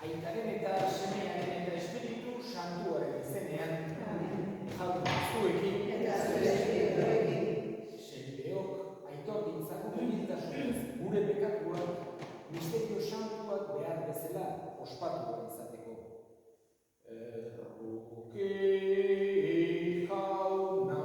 Aitaren eta semearen eta Espiritu Santuaren izenean, jaun zuekin eta zure espirituarekin. Senideok, aitor ditzagun humiltasunez gure pekatuak misterio santuak behar bezala ospatu behar izateko. Erruki jauna.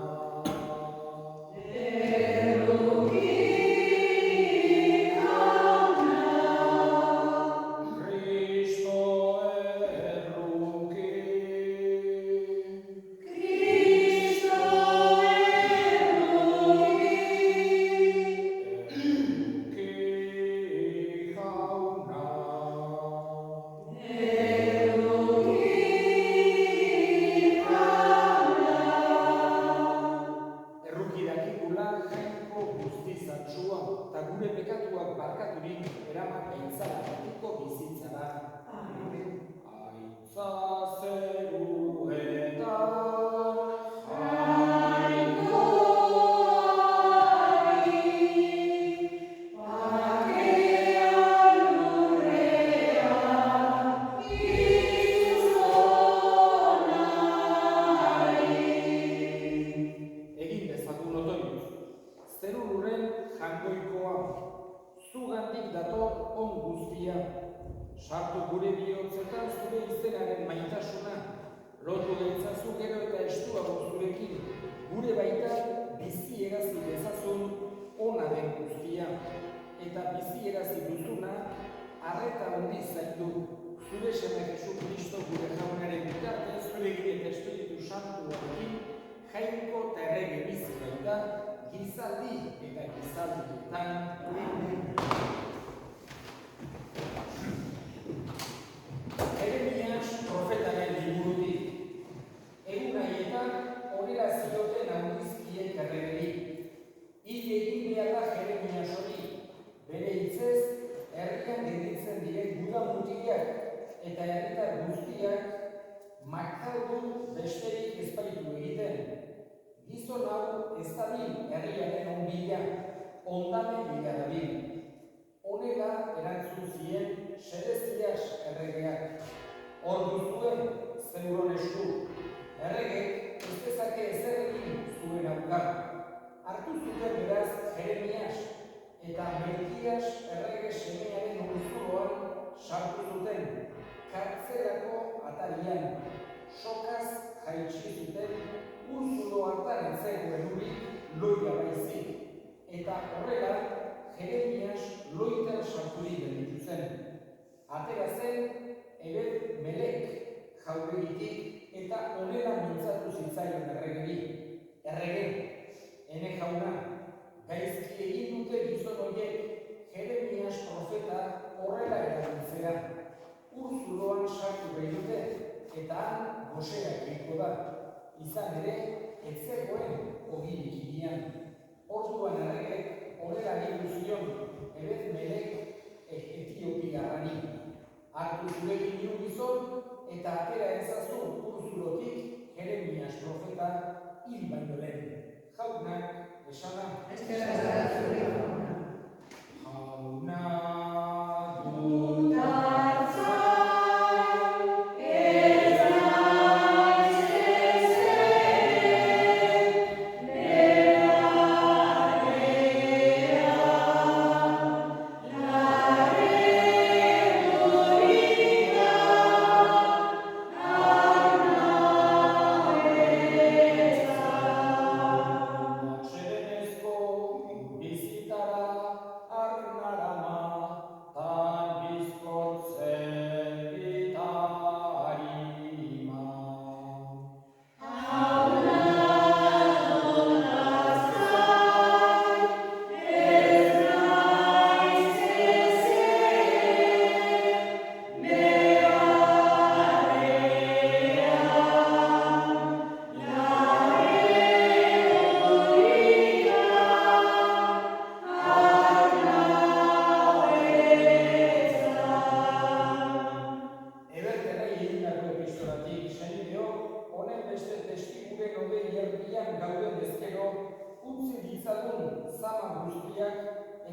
Sartu gure bihotzetan zure izenaren maitasuna, lotu gaitzazu gero eta estuago zurekin, gure baita bizi erazi dezazun ona den guztia, eta bizi erazi duzuna arreta handiz zaindu, zure seme Jesu Kristo gure jaunaren bitartez zurekin eta Espiritu Santuarekin jainko eta errege bizi baita, gizaldi eta gizaldietan. Jeremias profetaren liburutik. Egun haietan honela zioten handizkiek erregeri. Hil egin behar da Jeremias hori. Bere hitzez, herrian gelditzen diren Juda mutilak eta herritar guztiak makaldun besterik ez baitu egiten. Gizon hau ez dabil herriaren onbila, ondane bila dabil. Honela erantzun zien Sedezias erregeak. Hor duzuen zeuron esku. Erregek ez dezake ezer egin zuen aukar. Hartu zuten beraz Jeremias eta Melkias errege semearen urzuloan sartu zuten. Kartzelako atarian. Sokaz jaitsi zuten urzulo hartan ez zegoen uri loia baizik. Eta horrela Jeremias loitan sarturik gelditu zen. Atera zen Ebed Melek jauregitik eta honela mintzatu zitzaion erregeri. Errege, ene jauna, gaizki egin dute gizon horiek Jeremias profeta horrela erabiltzea. Urzuloan sartu behi dute eta han gosea egiko da. Izan ere, ez zegoen ogirik hirian. Orduan erregek horrela egin zion Ebed Melek Etiopiarrani. Hartu zurekin hiru gizon eta atera ezazu urzulotik Jeremias profeta hil baino lehen. Jaunak esana. Eskerrak zure jauna. Jauna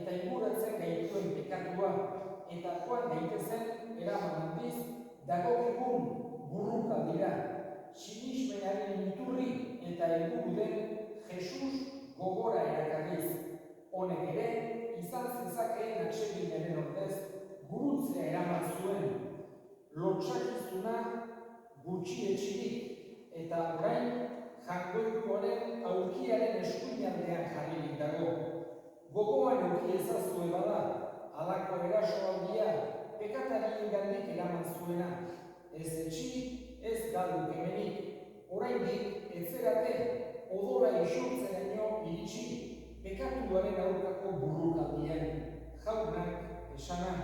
eta inguratzen gaituen pekatua, eta joan daitezen eraman handiz dagokigun burruka dira, sinismenaren iturri eta helburu den Jesus gogora erakarriz. Honek ere, izan zezakeen atseginaren ordez, gurutzea eraman zuen, lotsakizuna gutxietxirik eta orain Jaungoikoaren aulkiaren eskuinaldean jarririk dago. Gogoan eduki ezazue bada, halako eraso handia pekatariengandik eraman zuena. Ez etxi, ez galdu kemenik. Oraindik ez zerate odora isurtzeraino iritsi pekatuaren aurkako burrukaldian. Jaunak esana.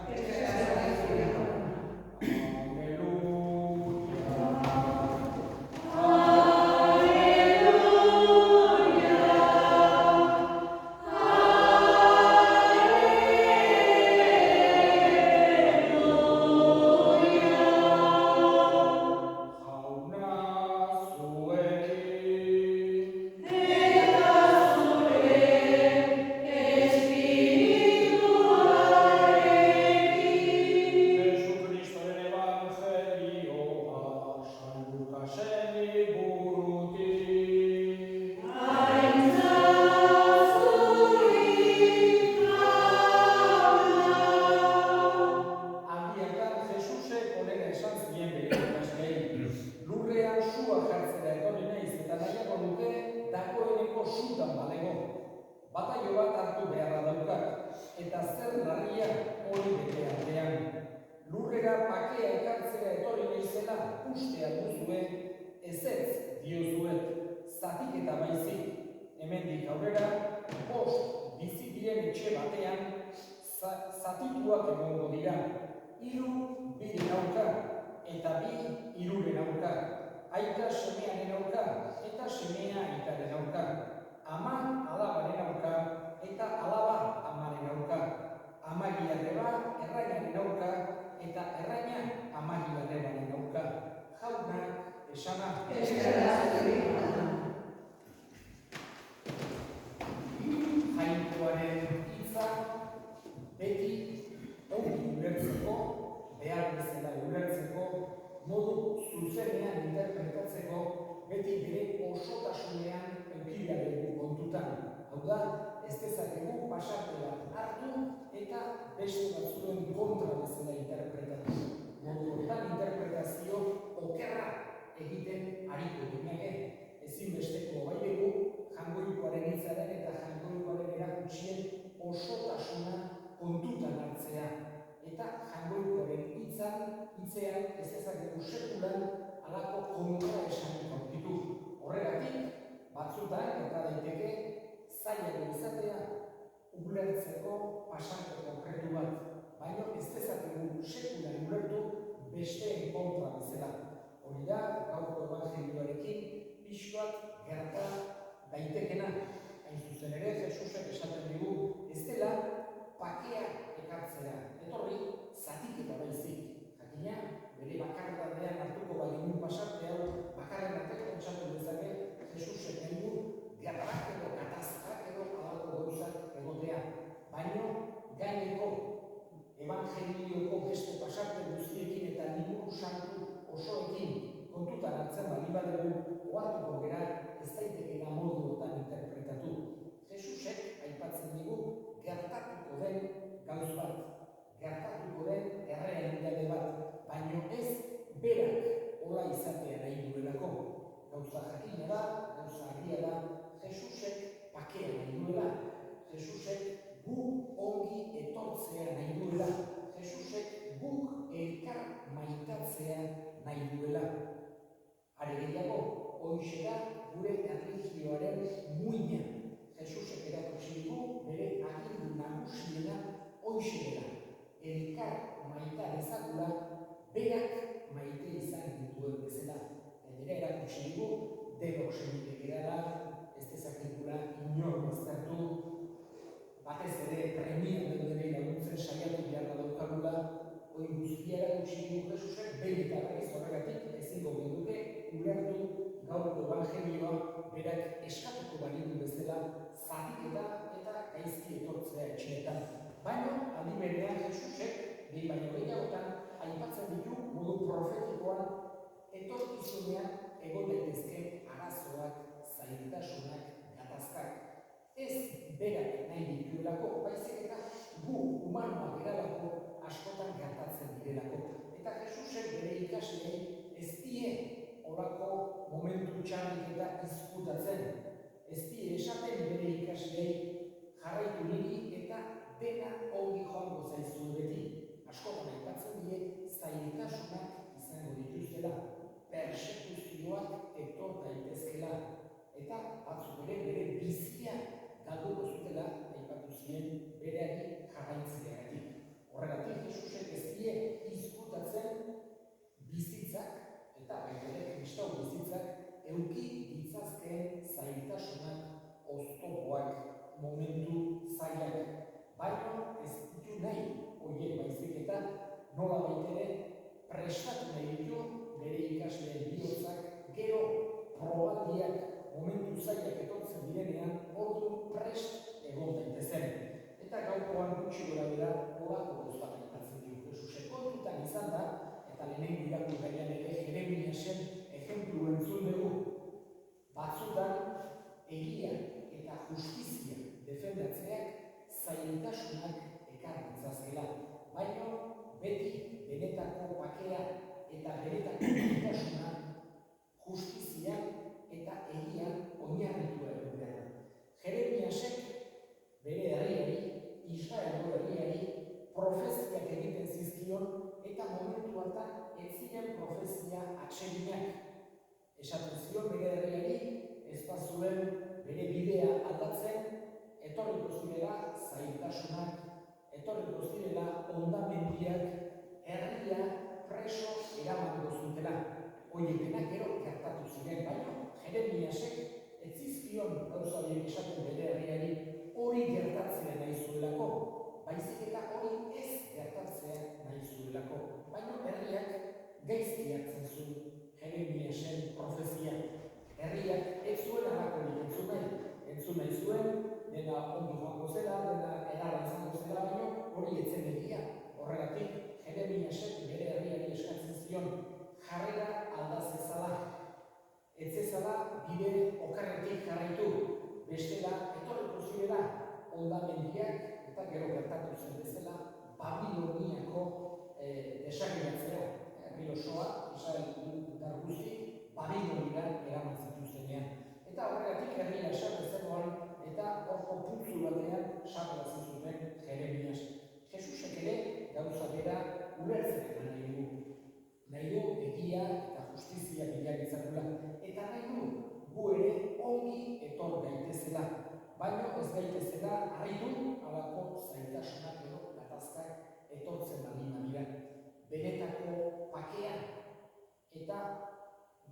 Bataio bat hartu beharra daukat, eta zer larria hori bete artean. Lurrera pakea ekartzera etorri naizela ustea duzue, ezetz diozuet, zatiketa baizik. Hemendik aurrera, bost bizi diren etxe batean, zatituak egongo dira. 3 biren aurka, eta 2 hiruren aurka. Aita semearen aurka, eta semea aitaren aurka. Ama alabaren aurka, eta alaba amaren aurka. Amagiarreba errainaren aurka, eta erraina amagiarrebaren aurka. Jaunak esana. Jainkoaren hitza beti ongi ulertzeko, behar bezala ulertzeko, modu zuzenean interpretatzeko, beti bere osotasunean eukidea kontutan. Hau da, ez dezakegu pasarte bat hartu eta beste batzuen kontra bezala interpretatu. Modu hortan interpretazio okerra egiten ariko gineke. Ezinbesteko bai dugu Jaungoikoaren hitzaren eta Jaungoikoaren erakutsien osotasuna kontutan hartzea. Eta Jaungoikoaren hitzean ez dezakegu sekulan halako kontra esanik aurkitu. Horregatik, batzutan gerta daiteke zailak izatea ulertzeko pasarte konkretu bat, baina ez dezakegu sekulan ulertu besteen kontra bezala. Hori da, gaurko ebangelioarekin pixkoak gerta daitekena. Hain zuzen ere, Jesusek esaten digu, ez dela pakea ekartzea. Etorri, zatiketa baizik. Jakina, bere bakardadean hartuko badigun pasarte hau, bakarren batek pentsatu dezake, Jesusek nahi du gerrak edo katazkak edo halako gauzak egotea. Baina gaineko evangelioko beste pasarte guztiekin eta liburu santu osoekin kontutan hartzen baldin badugu ohartuko gera ez daitekeela moduotan interpretatu. Jesusek aipatzen digu gertatuko den gauz bat, gertatuko den errealitate bat, baina ez berak hola izatea nahi duelako. Gauza jakina da, gauza argia da, Jesusek pakea nahi duela, Jesusek guk ongi etortzea nahi duela, Jesusek guk elkar maitatzea nahi duela. Are gehiago, horixe da gure erlijioaren muina. Jesusek erakutsi digu bere agindu nagusiena horixe dela. Elkar maita dezagula, berak maite izan dituen bezala. Gainera erakutsi digu, denok senitek erara, ez dezakegula inor baztertu, batez ere premian daudere laguntzen saiatu beharra daukagula, hori guztia erakutsi digu Jesusek behin eta berriz horregatik ezingo genuke ulertu gaurko evangelioa berak eskatuko balitu bezala zatiketa eta gaizki etortzea etxeetan. Baina, aldi berean Jesusek, behin baino gehiagotan, aipatzen ditu modu profetikoan etorkizunean egon daitezkeen arazoak, zailtasunak, gatazkak. Ez berak nahi dituelako, baizik eta gu humanoak eralako askotan gertatzen direlako. Eta Jesusek bere ikasleei ez die olako momentu txarrik eta izkutatzen. Ez die esaten bere ikasleei jarraitu niri eta dena ongi joango zaizue beti. Askotan aipatzen die zailtasunak izango dituztela, persekuzioak etor daitezkela, eta batzuk bere bizia galduko zutela aipatu zien bereari jarraitzeagatik. Horregatik Jesusek ez die izkutatzen bizitzak eta bere kristau bizitzak eduki ditzazkeen zailtasunak, oztopoak, momentu zailak. Baina ez ditu nahi horiek baizik eta nola baitere prestatu nahi ditu bere ikasleen bihotzak gero probaldiak momentu zailak etortzen direnean ordu prest egon daitezen. Eta gaukoan gutxi gora bera horako goztak aipatzen ditu Jesusek kontutan izan da, eta lehenengo irakurgaian ere Jeremiasen ejemplu entzun dugu. Batzutan egia eta justizia defendatzeak zailtasunak ekar ditzazkela, baina beti benetako bakea eta benetako egitasuna justizia eta egian oinarritua egon behar. Jeremiasek bere herriari, Israelgo herriari, profeziak egiten zizkion eta momentu hartan ez ziren profezia atseginak. Esaten zion bere herriari, ez bazuen bere bidea aldatzen, etorriko zirela zailtasunak, etorriko zirela hondamendiak, herria preso eramango zutela. Horiek denak gero gertatu ziren, baina Jeremiasek ez zizkion gauza horiek esaten bere herriari hori gertatzea nahi zuelako, baizik eta hori ez gertatzea nahi zuelako. Baina herriak gaizki hartzen zuen Jeremiasen profezia. Herriak ez zuen halakorik entzun nahi zuen, dena ondo joango zela, dena erara izango zela, baina hori ez zen egia. Horregatik Jeremiasek bere herriari eskatzen zion jarrera alda zezala. Ez zezala bide okerretik jarraitu, bestela etorriko zirela hondamendiak eta gero gertatu zen bezala Babiloniako desagiatzea. Herri osoa, Israel guzti, Babilonira eraman zituztenean. Eta horregatik herria sartu zegoen eta horko putzu batean sartu zuten Jeremias. Jesusek ere gauza bera ulertzen nahi du. Nahi du egia eta justizia bilagizakula. Eta nahi du gu ere ongi etor daitezela. Baina ez daitezela harritu halako zailtasunak edo gatazkak etortzen dira. Benetako pakea eta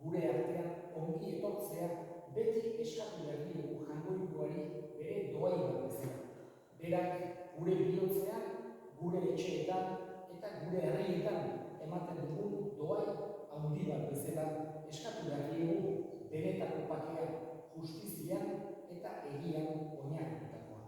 gure artean ongi etortzea beti eskatu behar dugu Jaungoikoari bere doai bat bezala. Berak gure bihotzean, gure etxeetan eta gure herrietan ematen dugun doai handi bat bezala eskatu behar dugu benetako pakea justizian eta egian oinarritutakoa.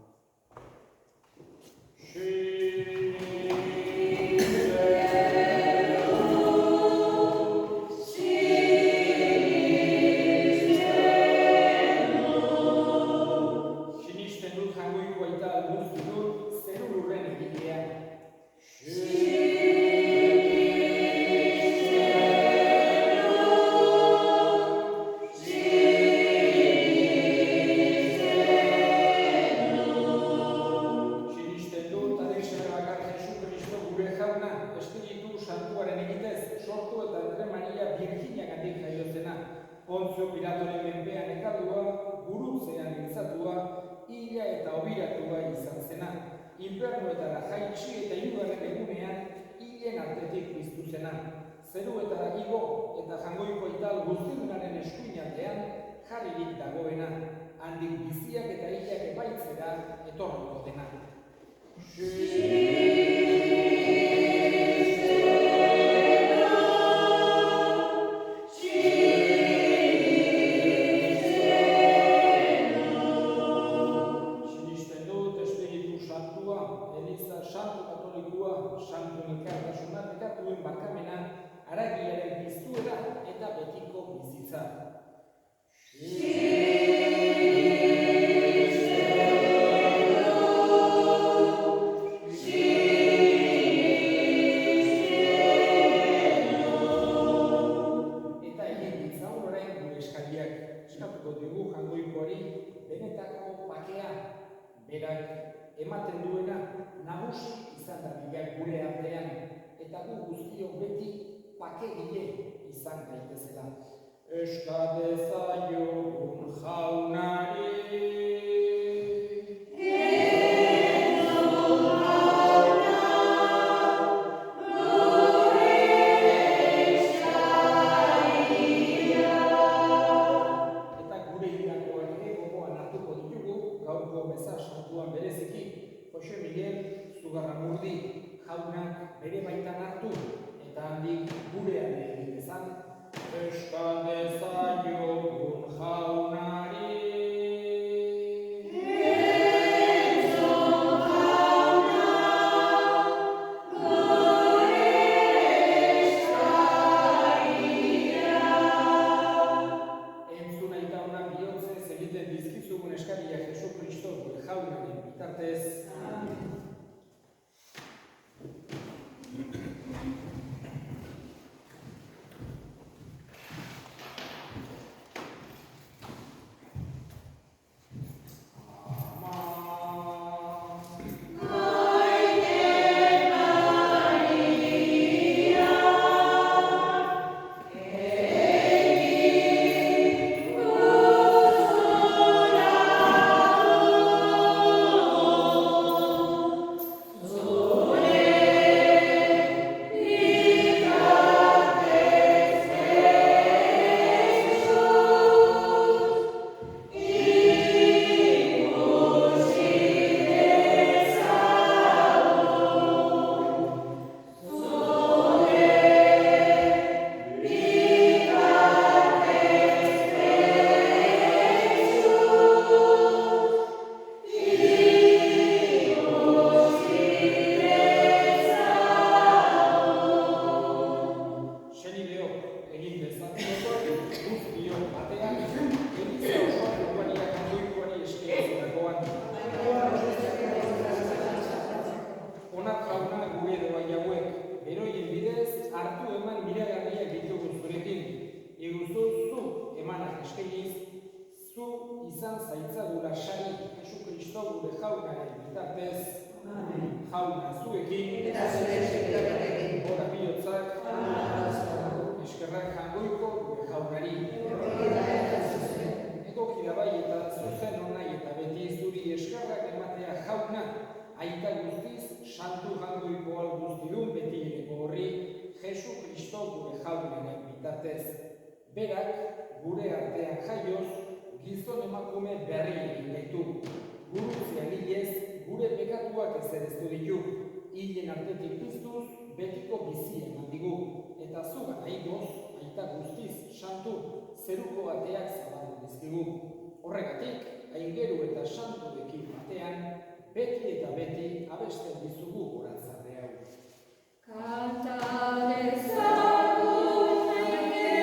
Pontzio Pilatoren menpean nekadua, gurutzean giltzatua, hila eta obiratua izan zena. Infernuetara jaitsi eta hirugarren egunean hilen artetik piztu zena. Zeruetara igo eta Jaungoiko ital guztiunaren eskuinatean jarririk dagoena. Handik biziak eta hilak epaitzera etorriko dena. Santu Katolikoa, Santu Elkartasuna, nekatuen bakegile izan daitezela. Eska dezaiogun jaunari. Eta gure irakoak ere gogoan hartuko ditugu, gaurko meza santuan bereziki, Jose Miguel Zugarramurdi jaunak bere baitan hartu, eta handik gurean egin dezan, eska dezaiogun jaunari. Entzun aita honak bihotzez egiten dizkizugun eskaria Jesu Kristo gure jaunaren bitartez. Izan zaitzagula sari Jesu Kristo gure jaunaren bitartez. Jauna zuekin, eta zure sekretarrekin, ora bihotzak, eskerrak jangoiko gure jaunari. Egoki da bai eta zuzen honai eta beti zuri eskerrak ematea jauna, aita guztiz, santu jangoiko al guztidun beti ere horri, Jesu Kristo gure jaunaren bitartez. Berak, gure artean jaioz, gizon emakume berri egin gaitu. Gurutzi agilez, gure pekatuak ezereztu ditu. Hilen artetik piztuz, betiko bizi eman digu. Eta zugan aigoz, aita guztiz, santu, zeruko ateak zabaldu dizkigu. Horregatik, aingeru eta santuekin batean, beti eta beti abesten dizugu goratzarre hau. Kanta dezagun aingeruekin,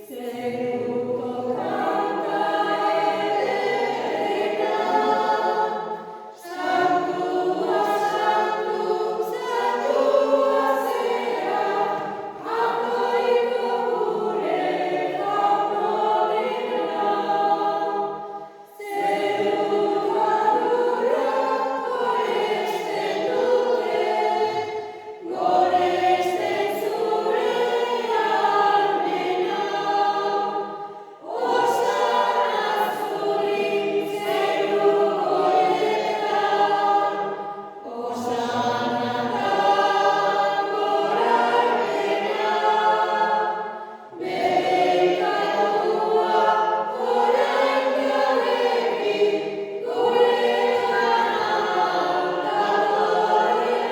zeruko kanta ederrena, santua, santu, santua zera, jaungoiko gure jaungodena. Zeruko adura goresten dute, goresten zure almena. Osana zuri zerukoetan, osana da gorarmena. Berekatua orain gabeki, gurekana datorrena.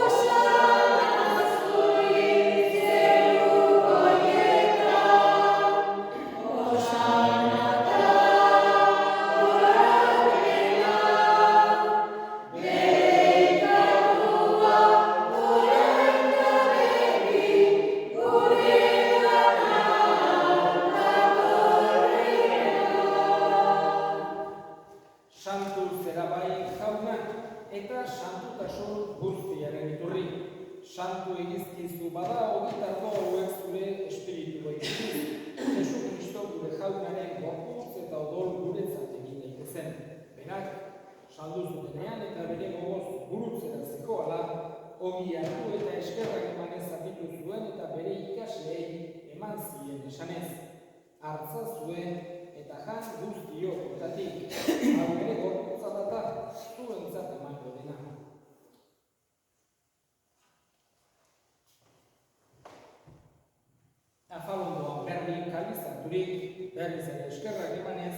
Osana zuri zerukoetan, osana da gorarmena. Berekatua orain gabeki, gurekana datorrena. Santu zera bai jauna, eta santutasun guztiaren iturri. Santu egizkizu bada ogitarko hauek zure espiritu egizkiz. Jesu Kristo gure jaunaren gorputz eta odol guretzat egin daitezen. Berak, saldu zutenean eta bere gogoz gurutzera zikoala, ogi hartu eta eskerrak emanez zapitu zuen eta bere ikasleei eman zien esanez. Hartza zuen eta jan guztiotatik, hau ere gorputza data zuentzat emango dena. Afalondoan berdin kalizaturik, berriz ere eskerrak emanez,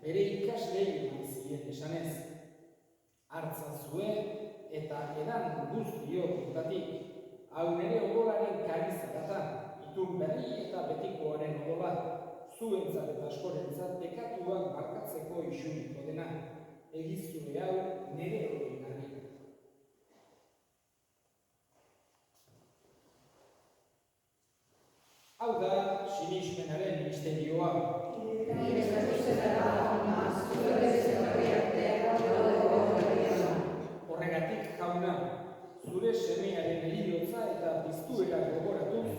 bere ikasleei eman zien esanez. Hartza zuen eta edan guztiotatik, hau ere odolaren kalizatata, itun berri eta betikoaren odola, zuentzat eta askorentzat bekatuak barkatzeko isuriko dena, egizure hau nire horienari. Hau da, sinismenaren misterioa. Horregatik, jauna, zure semearen heriotza eta piztuera gogoratuz,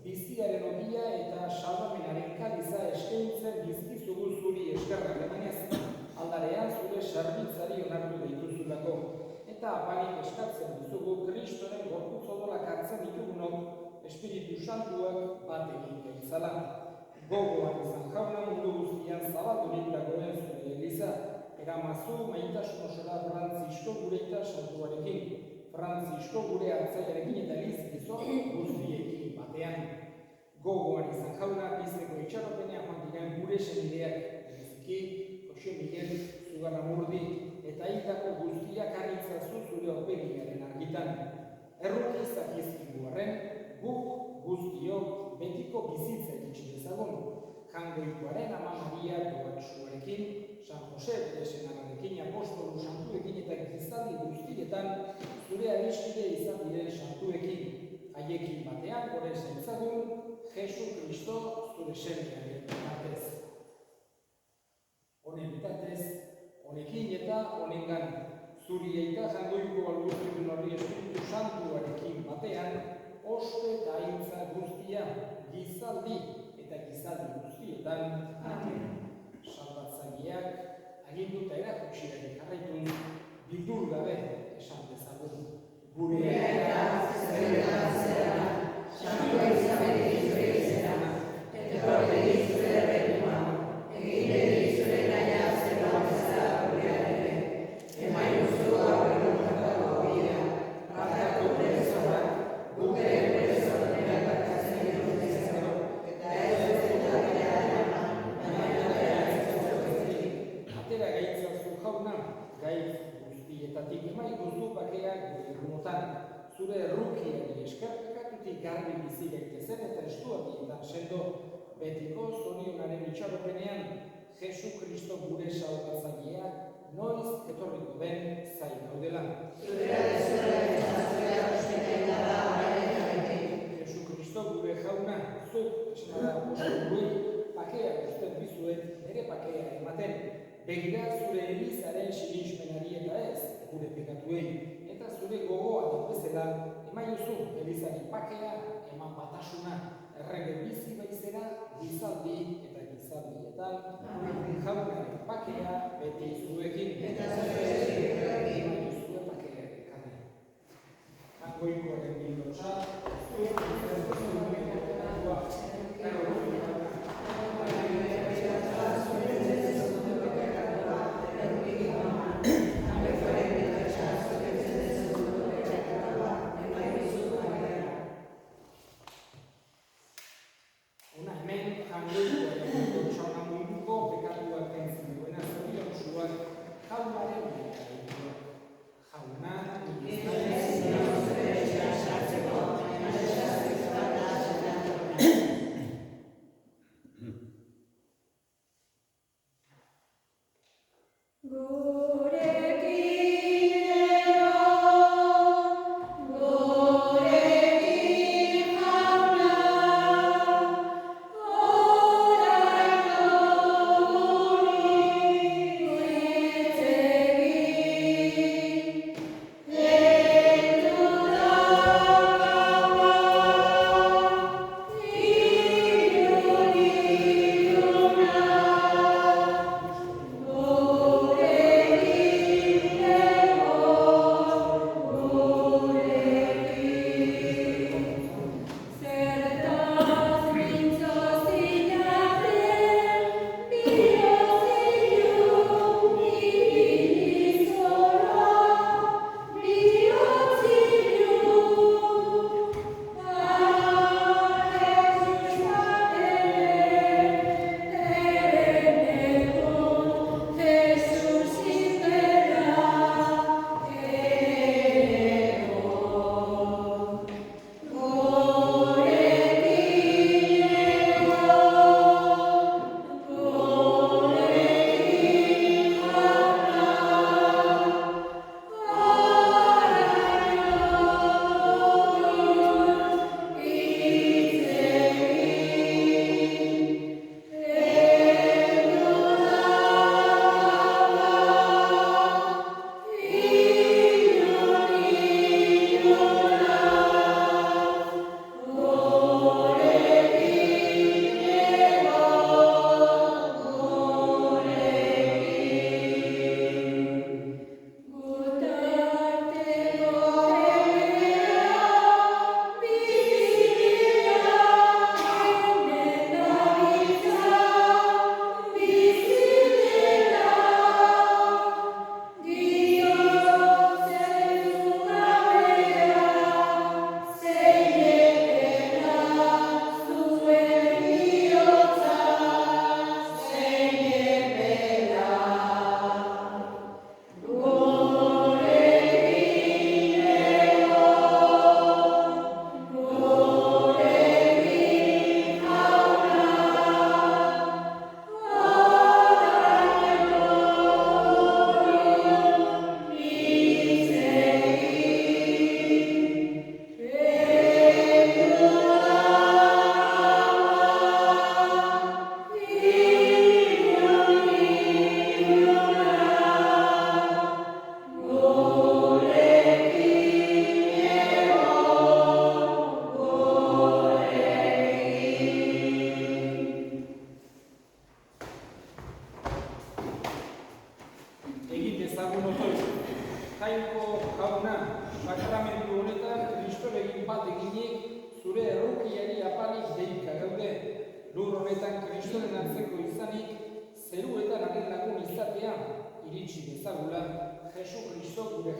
biziaren ogia eta salvamenaren kaliza eskaintzen dizkizugu zuri eskerrak emanez, aldarean zure sarbitzari onartu dituzulako, eta apanik eskatzen dizugu Kristoren gorputz odolak hartzen ditugunok, Espiritu Santuak bat egin gaitzala. Gogoan izan jauna mundu guztian zabaldurik dagoen zure eliza, eramazu maitasun osora Frantzisko gure eta santuarekin, Frantzisko gure hartzaiarekin eta gizon guztiekin batean. Gogoan izan jauna bizeko itxaropenean joan diren gure senideak, bereziki, Jose Miguel Zugarramurdi eta hildako guztiak harritzazu zure aurpegiaren argitan. Erruki zakizkigu arren, guk guztiok betiko bizitza itxi dezagun, Jangoikoaren Ama Maria Doatsuarekin, San Jose bere senarrarekin, apostolu santuekin eta gizaldi guztietan zure adiskide izan diren santuekin, haiekin batean gore zaitzagun, Jesu Kristo zure semearen bitartez. Honen bitartez, honekin eta honengan, zuri eta Jangoiko albuztun horri Espiritu Santuarekin batean, ospe eta aintza guztia, gizaldi eta gizaldi guztietan. Amen. Salbatzaileak aginduta erakutsiari jarraituz, bildur gabe esan dezagun. Gure Eta zera, santua izan zure izena, etorri zure regnua, egin zure naia zera bezala gurearen, emaiuzu aurrerutako bidea, barkatu presoak, guk ere presoak barkatzen dituztezko, eta ez dutela atera gaitzazu jauna, gaitz guztietatik emai guztu bakeak gure irmotan, zure errukiari eskerpekatutik garbi bizi gaitezen eta estuatietan sendo, betiko zorionaren itxaropenean, Jesu Kristo gure salbatzailea, noiz etorriko den zain gaudela. Jesu Kristo gure jauna, zuk esanara apostoluei, pakea usten bizuet, nire pakea ematen, begira zure elizaren sinismenari eta ez, gure pekatuei, eta zure gogoa bezala, emaiozu elizari pakea, eman batasuna, errege bizi baizera, gizaldi eta gizaldietan, jaunaren pakea beti zuekin, eta zure pakea ekarri. Jangoikoaren bildotza,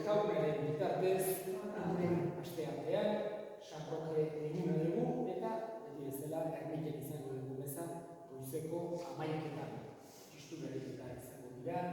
jaunaren bitartez, asteartean, San Roke eguna dugu, eta beti bezala ermiken izango dugu meza, goizeko 11etan. Txistularik eta izango dira,